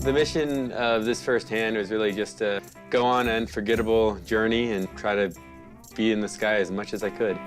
The mission of this firsthand was really just to go on an unforgettable journey and try to be in the sky as much as I could.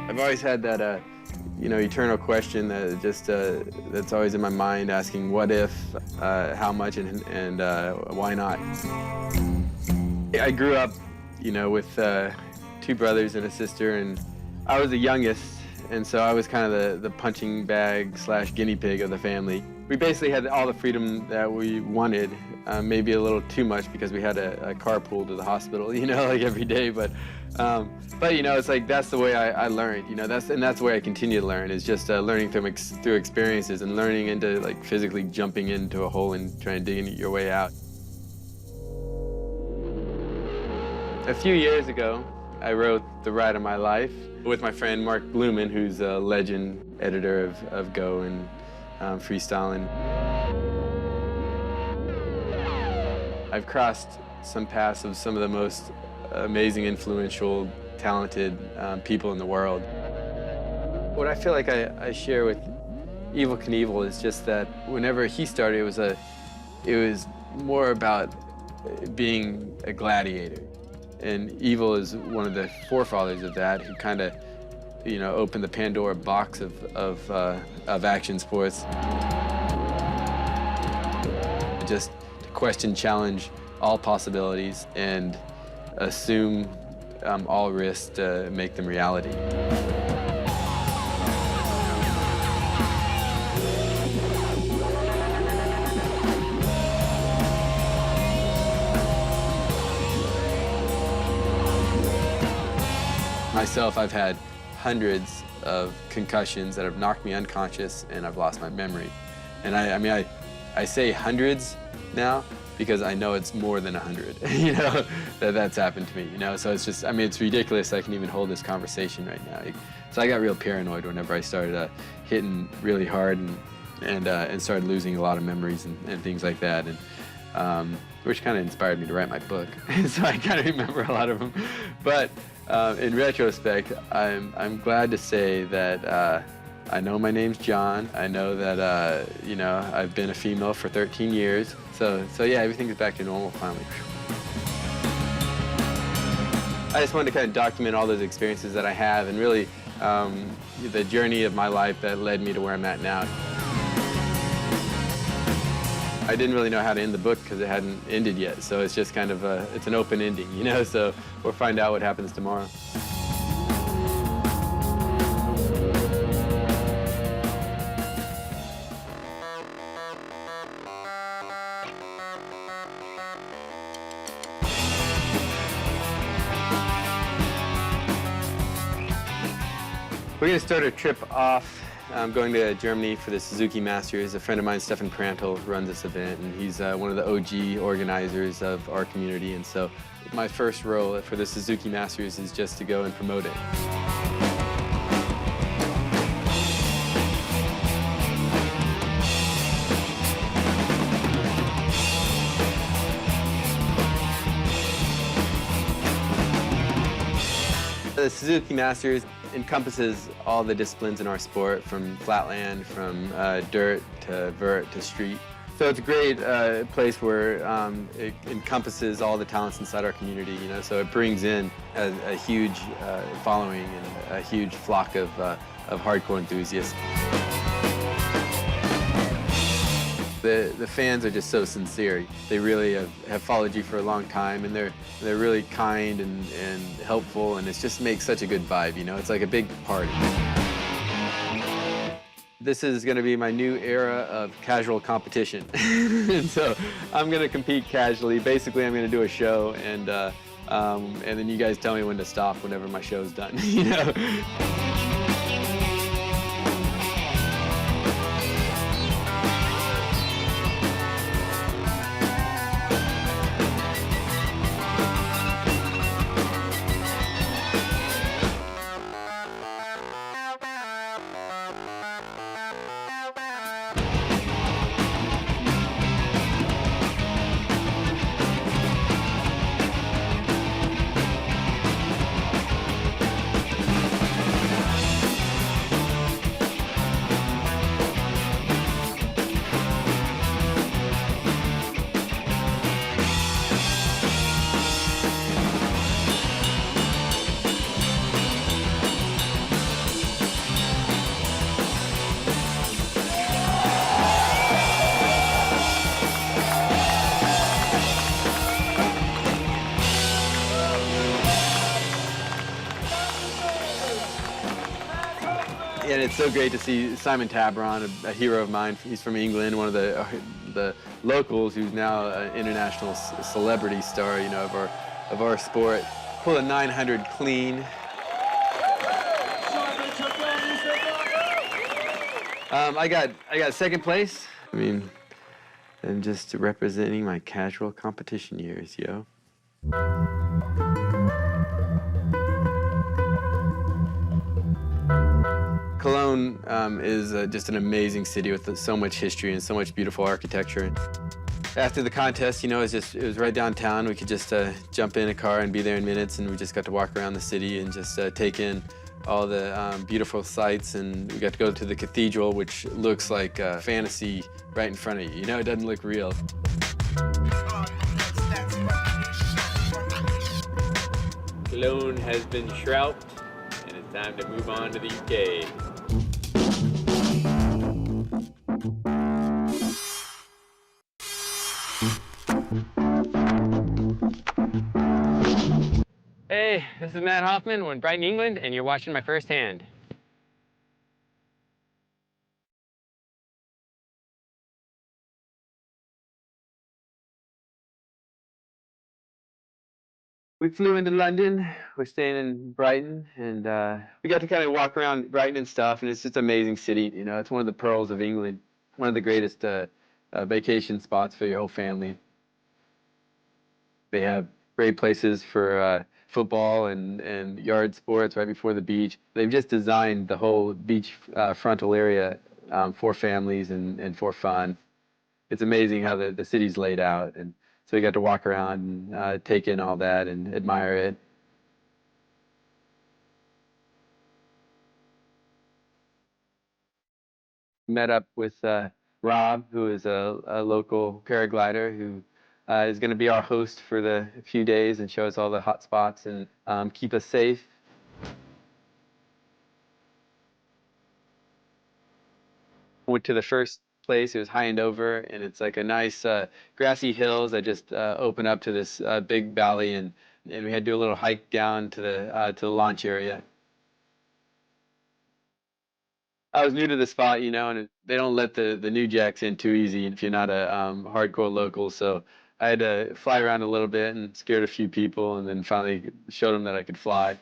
I've always had that, eternal question that that's always in my mind, asking what if, how much, and why not. I grew up, with 2 brothers and a sister, and I was the youngest. And so I was kind of the punching bag / guinea pig of the family. We basically had all the freedom that we wanted, maybe a little too much because we had a carpool to the hospital, like every day. But it's like that's the way I learned, that's the way I continue to learn, is just learning through experiences and learning into like physically jumping into a hole and trying to dig your way out. A few years ago, I wrote The Ride of My Life with my friend Mark Blumen, who's a legend editor of Go and freestyling. I've crossed some paths of some of the most amazing, influential, talented people in the world. What I feel like I share with Evel Knievel is just that whenever he started, it was more about being a gladiator. And Evel is one of the forefathers of that, who kind of, opened the Pandora box of action sports. Just to question, challenge all possibilities, and assume all risks to make them reality. Myself, I've had hundreds of concussions that have knocked me unconscious, and I've lost my memory. And I say hundreds now because I know it's more than 100, that's happened to me, So it's just, it's ridiculous I can even hold this conversation right now. So I got real paranoid whenever I started hitting really hard and started losing a lot of memories and things like that. And which kind of inspired me to write my book. So I kind of remember a lot of them. But in retrospect, I'm glad to say that I know my name's John. I know that I've been a female for 13 years. So yeah, everything's back to normal finally. I just wanted to kind of document all those experiences that I have, and really the journey of my life that led me to where I'm at now. I didn't really know how to end the book because it hadn't ended yet, so it's just kind of it's an open ending, so we'll find out what happens tomorrow. We're going to start our trip off. I'm going to Germany for the Suzuki Masters. A friend of mine, Stefan Prantl, runs this event, and he's one of the OG organizers of our community. And so my first role for the Suzuki Masters is just to go and promote it. The Suzuki Masters encompasses all the disciplines in our sport, from flatland, from dirt to vert to street. So it's a great place where it encompasses all the talents inside our community, so it brings in a huge following and a huge flock of hardcore enthusiasts. The fans are just so sincere. They really have followed you for a long time, and they're really kind and helpful, and it just makes such a good vibe, It's like a big party. This is going to be my new era of casual competition. And so I'm going to compete casually. Basically, I'm going to do a show, and then you guys tell me when to stop whenever my show's done, And it's so great to see Simon Tabron, a hero of mine. He's from England, one of the locals, who's now an international celebrity star, you know, of our sport. Pull a 900 clean. I got second place. I mean, I'm just representing my casual competition years, yo. Cologne is just an amazing city with so much history and so much beautiful architecture. After the contest, you know, it was right downtown. We could just jump in a car and be there in minutes, and we just got to walk around the city and just take in all the beautiful sights, and we got to go to the cathedral, which looks like fantasy right in front of you. You know, it doesn't look real. Cologne has been shrouded, and it's time to move on to the UK. Hey, this is Mat Hoffman. We're in Brighton, England, and you're watching my first hand. We flew into London. We're staying in Brighton, and we got to kind of walk around Brighton and stuff, and it's just an amazing city. You know, it's one of the pearls of England, one of the greatest vacation spots for your whole family. They have great places for football and yard sports right before the beach. They've just designed the whole beach frontal area for families and for fun. It's amazing how the city's laid out, and so we got to walk around and take in all that and admire it. Met up with Rob, who is a local paraglider who is going to be our host for the few days and show us all the hot spots and keep us safe. Went to the first place. It was high and over, and it's like a nice grassy hills that just open up to this big valley, and we had to do a little hike down to the launch area. I was new to the spot, you know, and they don't let the new jacks in too easy if you're not a hardcore local. So I had to fly around a little bit and scared a few people, and then finally showed them that I could fly.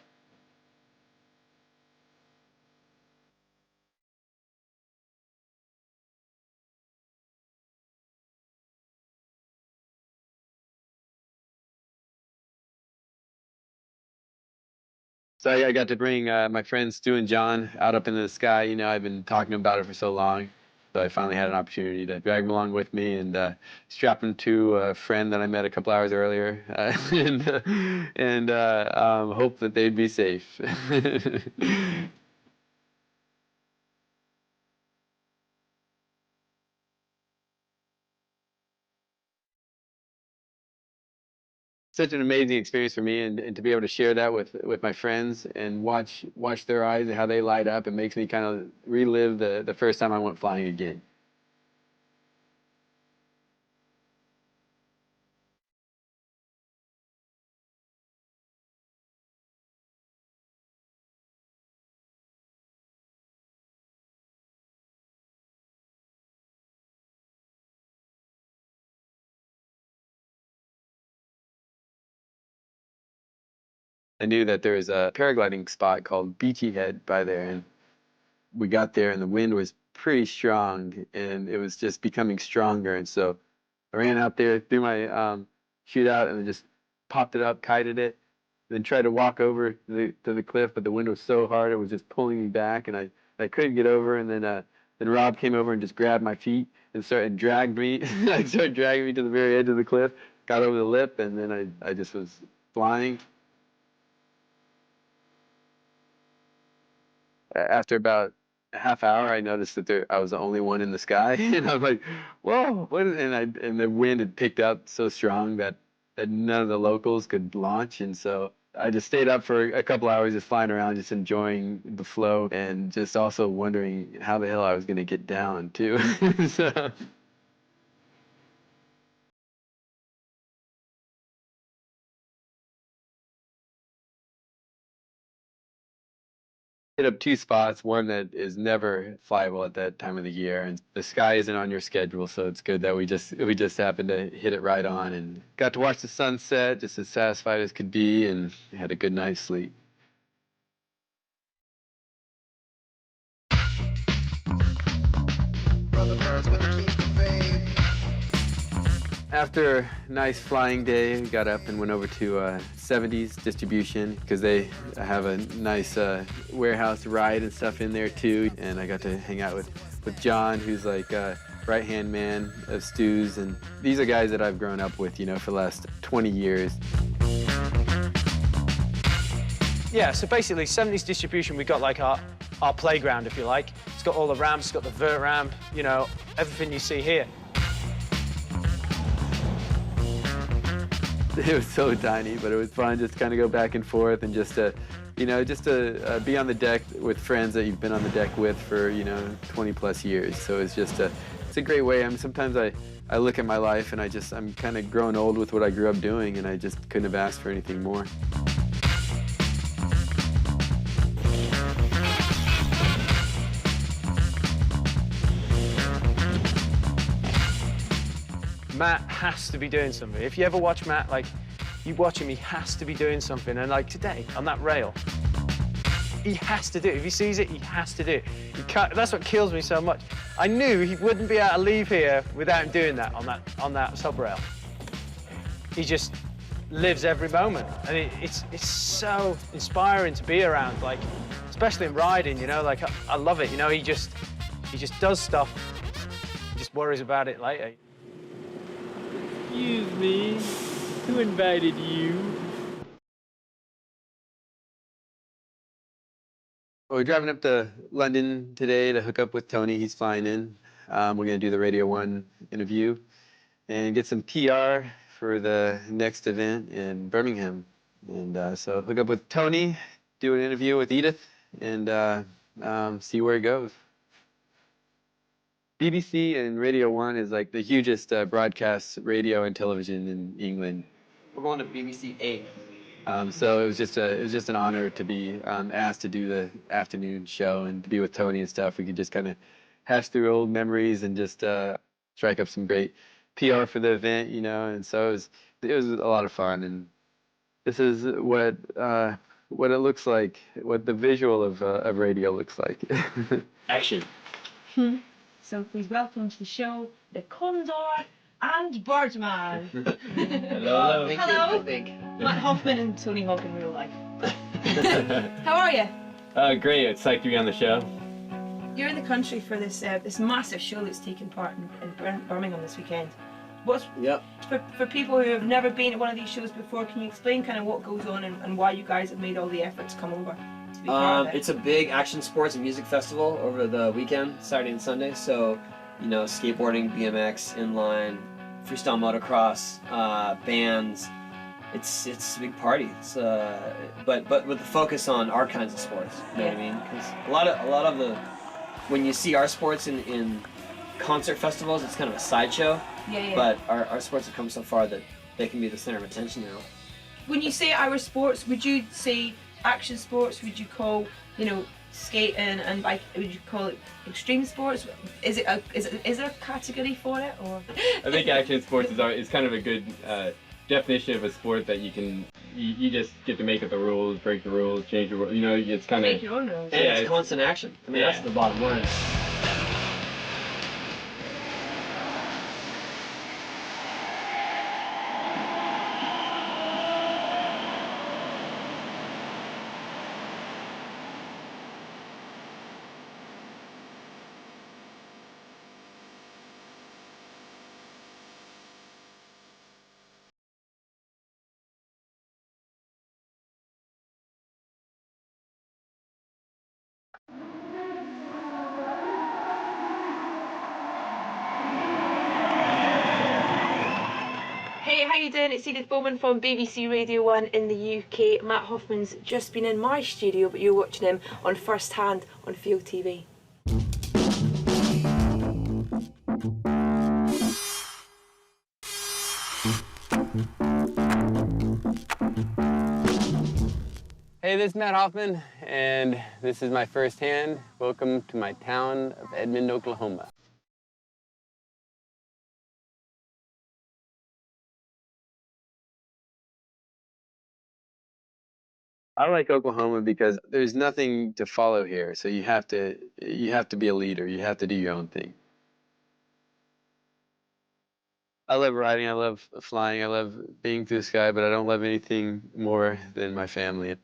So I got to bring my friends Stu and John out up into the sky. You know, I've been talking about it for so long. So I finally had an opportunity to drag them along with me and strap them to a friend that I met a couple hours earlier and hope that they'd be safe. Such an amazing experience for me, and to be able to share that with my friends and watch their eyes and how they light up, it makes me kind of relive the first time I went flying again. I knew that there was a paragliding spot called Beachy Head by there, and we got there and the wind was pretty strong and it was just becoming stronger. And so I ran out there, threw my shootout, and then just popped it up, kited it, then tried to walk over to the cliff, but the wind was so hard it was just pulling me back, and I couldn't get over. And then Rob came over and just grabbed my feet and started dragged me. I started dragging me to the very edge of the cliff, got over the lip, and then I just was flying. After about a half hour, I noticed that I was the only one in the sky, and I was like, "Whoa!" And the wind had picked up so strong that none of the locals could launch, and so I just stayed up for a couple hours, just flying around, just enjoying the flow, and just also wondering how the hell I was going to get down too. So. hit up 2 spots, one that is never flyable at that time of the year, and the sky isn't on your schedule, so it's good that we just happened to hit it right on and got to watch the sunset, just as satisfied as could be, and had a good night's sleep. After a nice flying day, we got up and went over to 70s distribution because they have a nice warehouse ride and stuff in there too. And I got to hang out with John, who's like right-hand man of Stu's. And these are guys that I've grown up with, you know, for the last 20 years. Yeah, so basically 70s distribution, we got like our playground, if you like. It's got all the ramps, it's got the vert ramp, you know, everything you see here. It was so tiny, but it was fun just kind of go back and forth and just to, you know, just to be on the deck with friends that you've been on the deck with for, you know, 20 plus years. So it's just it's a great way. I mean, sometimes I look at my life and I'm kind of growing old with what I grew up doing, and I just couldn't have asked for anything more. Matt has to be doing something. If you ever watch Matt, like, you watch him, he has to be doing something. And like today, on that rail, he has to do it. If he sees it, he has to do it. He can't, that's what kills me so much. I knew he wouldn't be able to leave here without him doing that on that sub rail. He just lives every moment. And it's so inspiring to be around, like, especially in riding, you know, like, I love it. You know, he just does stuff, he just worries about it later. Excuse me, who invited you? Well, we're driving up to London today to hook up with Tony. He's flying in. We're going to do the Radio 1 interview and get some PR for the next event in Birmingham. And so hook up with Tony, do an interview with Edith, and see where it goes. BBC and Radio 1 is like the hugest broadcast radio and television in England. We're going to BBC 8. So it was just an honor to be asked to do the afternoon show and to be with Tony and stuff. We could just kind of hash through old memories and just strike up some great PR for the event, you know. And so it was a lot of fun. And this is what it looks like, what the visual of radio looks like. Action. So please welcome to the show, the Condor and Birdman. Hello. Hello. I think. Mat Hoffman and Tony Hawk in real life. How are you? Great. It's psyched to be on the show. You're in the country for this this massive show that's taking part in Birmingham this weekend. Yep. For people who have never been at one of these shows before, can you explain kind of what goes on and why you guys have made all the effort to come over to be part of it? It's a big action sports and music festival over the weekend, Saturday and Sunday. So, you know, skateboarding, BMX, inline, freestyle motocross, bands. It's a big party. It's but with the focus on our kinds of sports. You know what I mean? Because a lot of the when you see our sports in concert festivals, it's kind of a sideshow. Yeah. But our sports have come so far that they can be the center of attention now. When you say our sports, would you say action sports? Would you call, you know, skating and bike? Would you call it extreme sports? Is there a category for it, or? I think action sports is kind of a good definition of a sport that you just get to make up the rules, break the rules, change the rules. You know, it's kind of Make your own rules. And Yeah, it's constant action. I mean, yeah. that's the bottom line. Hey, how you doing? It's Edith Bowman from BBC Radio 1 in the UK. Mat Hoffman's just been in my studio, but you're watching him on First Hand on Field TV. Hey Hey, this is Mat Hoffman, and this is my first hand. Welcome to my town of Edmond, Oklahoma. I like Oklahoma because there's nothing to follow here, so you have to be a leader. You have to do your own thing. I love riding, I love flying, I love being through the sky, but I don't love anything more than my family.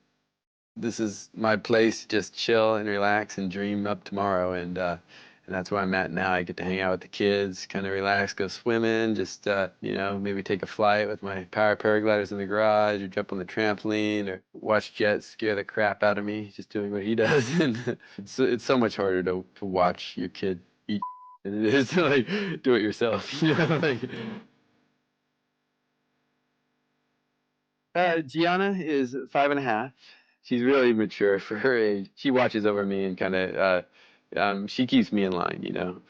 This is my place to just chill and relax and dream up tomorrow, and that's where I'm at now. I get to hang out with the kids, kind of relax, go swimming, just you know, maybe take a flight with my power paragliders in the garage, or jump on the trampoline, or watch Jet scare the crap out of me, just doing what he does. And it's so much harder to watch your kid eat than it is to like do it yourself. You know, like. Gianna is 5.5. She's really mature for her age. She watches over me and kind of, she keeps me in line, you know.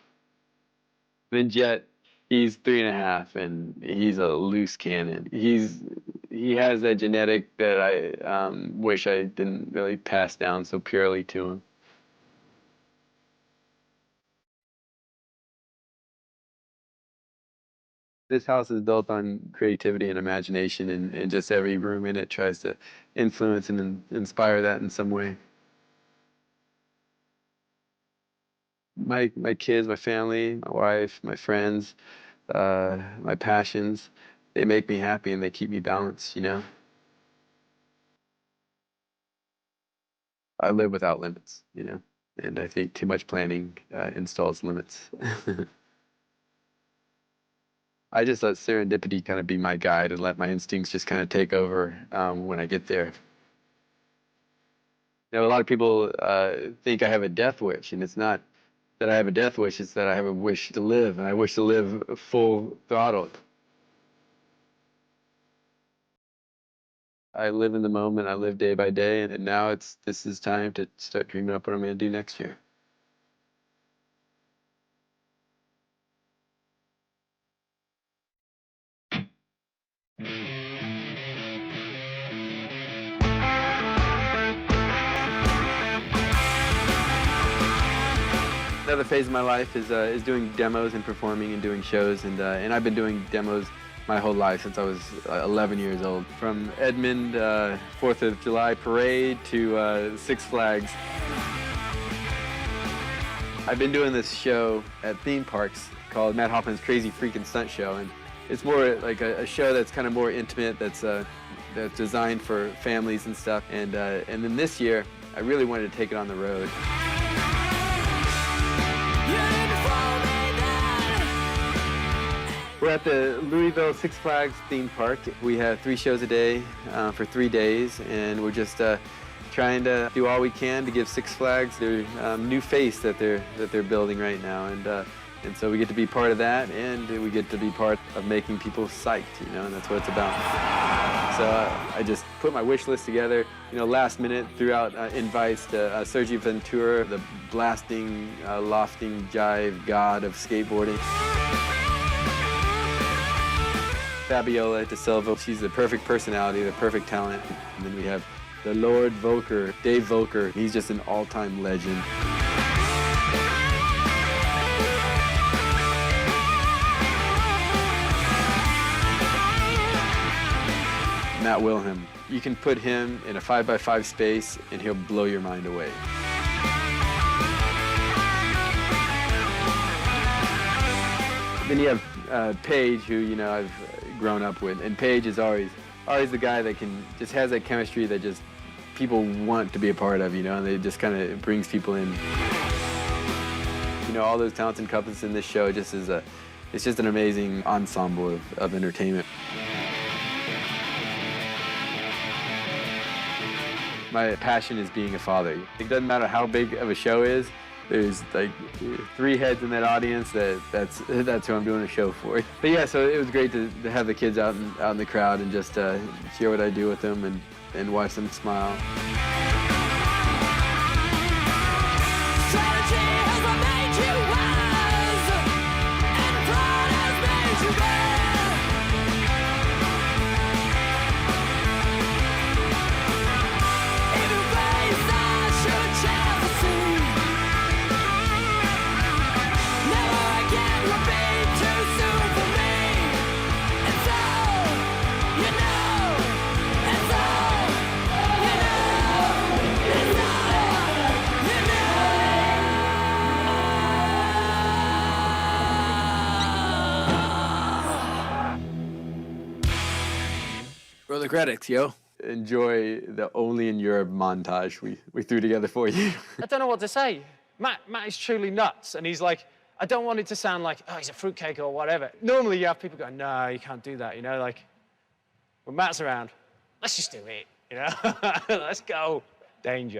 Then Jet, he's 3.5, and he's a loose cannon. He has that genetic that I wish I didn't really pass down so purely to him. This house is built on creativity and imagination, and just every room in it tries to influence and inspire that in some way. My kids, my family, my wife, my friends, my passions, they make me happy and they keep me balanced, you know? I live without limits, you know? And I think too much planning installs limits. I just let serendipity kind of be my guide and let my instincts just kind of take over when I get there. You know, a lot of people think I have a death wish, and it's not that I have a death wish, it's that I have a wish to live, and I wish to live full throttle. I live in the moment, I live day by day, and now this is time to start dreaming up what I'm going to do next year. Another phase of my life is doing demos and performing and doing shows, and I've been doing demos my whole life since I was 11 years old. From Edmond 4th of July parade to Six Flags. I've been doing this show at theme parks called Mat Hoffman's Crazy Freaking Stunt Show, and it's more like a show that's kind of more intimate, that's designed for families and stuff. And then this year, I really wanted to take it on the road. We're at the Louisville Six Flags theme park. We have 3 shows a day for 3 days, and we're just trying to do all we can to give Six Flags their new face that they're building right now, and so we get to be part of that, and we get to be part of making people psyched, you know, and that's what it's about. So I just put my wish list together, you know, last minute, threw out invites to Sergio Ventura, the blasting, lofting jive god of skateboarding. Fabiola De Silva, she's the perfect personality, the perfect talent. And then we have the Lord Volker, Dave Volker. He's just an all-time legend. Matt Wilhelm, you can put him in a 5x5 space and he'll blow your mind away. Then you have Paige, who, you know, I've grown up with, and Paige is always the guy that just has that chemistry that just people want to be a part of, you know, and it just kind of brings people in. You know, all those talented couples in this show just is it's just an amazing ensemble of entertainment. My passion is being a father. It doesn't matter how big of a show is. There's like 3 heads in that audience that's who I'm doing a show for. But yeah, so it was great to have the kids out in the crowd and just share what I do with them and watch them smile. Even the credits, yo. Enjoy the Only in Europe montage we threw together for you. I don't know what to say. Matt is truly nuts, and he's like, I don't want it to sound like, oh, he's a fruitcake or whatever. Normally you have people going, no, you can't do that, you know, like, when Matt's around, let's just do it, you know? Let's go. Danger.